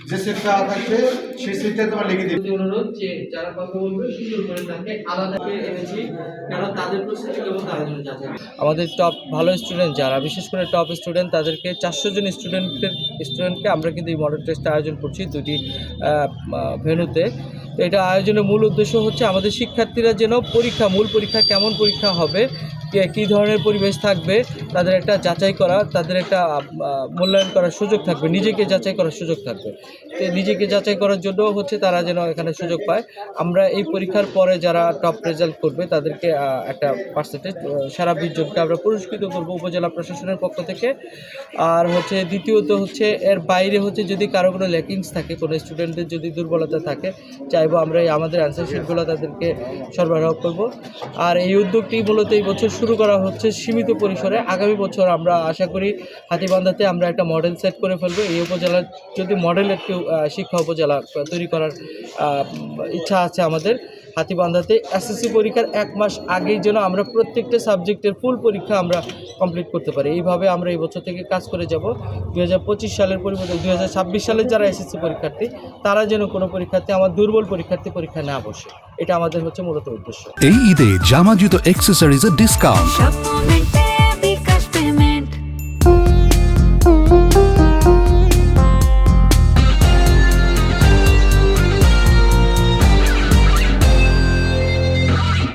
যে সেটটা থাকবে সেই সেটটা তোমার লিখে দিবে। অনুরোধ যে যারা কথা বলবে সুন্দর করে তাকে আলাদা করে এনেছি, কারণ তাদের প্রস্তুতি কেবল তারা জন্য যাচ্ছে। আমাদের টপ ভালো স্টুডেন্ট যারা, বিশেষ করে টপ স্টুডেন্ট, তাদেরকে 400 জন স্টুডেন্টকে আমরা কিন্তু এই মডেল টেস্ট আয়োজন করছি দুটি ভেন্যুতে। তো এটা আয়োজনের মূল উদ্দেশ্য হচ্ছে আমাদের শিক্ষার্থীরা যেন মূল পরীক্ষা কেমন পরীক্ষা হবে, কী ধরনের পরিবেশ থাকবে, তাদের একটা যাচাই করা, তাদের একটা মূল্যায়ন করার সুযোগ থাকবে, নিজেকে যাচাই করার সুযোগ থাকবে। তো নিজেকে যাচাই করার জন্য হচ্ছে তারা যেন এখানে সুযোগ পায়। আমরা এই পরীক্ষার পরে যারা টপ রেজাল্ট করবে তাদেরকে একটা পার্সেন্টেজ সারা 20 জনকে আমরা পুরস্কৃত করব উপজেলা প্রশাসনের পক্ষ থেকে। আর হচ্ছে দ্বিতীয়ত হচ্ছে এর বাইরে হচ্ছে যদি কারো কোনো ল্যাকিংস থাকে, কোনো স্টুডেন্টদের যদি দুর্বলতা থাকে, চাইবো আমরা আমাদের অ্যান্সার শিটগুলো তাদেরকে সরবরাহ করব। আর এই উদ্যোগটি মূলত এই বছর শুরু করা হচ্ছে সীমিত পরিসরে। আগামী বছর আমরা আশা করি হাতীবান্ধাতে আমরা একটা মডেল সেট করে ফেলবো। এই উপজেলার যদি মডেল একটি শিক্ষা উপজেলা তৈরি করার ইচ্ছা আছে আমাদের। হাতীবান্ধাতে এসএসসি পরীক্ষার 1 মাস আগেই যেন আমরা প্রত্যেকটা সাবজেক্টের ফুল পরীক্ষা আমরা কমপ্লিট করতে পারি। এইভাবে আমরা এই বছর থেকে কাজ করে যাব। 2025 সালের পরিবর্তে 2026 সালের যারা এসএসসি পরীক্ষার্থী তারা যেন কোনো পরীক্ষার্থী আমার দুর্বল পরীক্ষার্থী পরীক্ষা না বসে, এটা আমাদের হচ্ছে মূলত উদ্দেশ্য। এই ঈদে জামা জুতো অ্যাক্সেসরিজের ডিসকাউন্ট।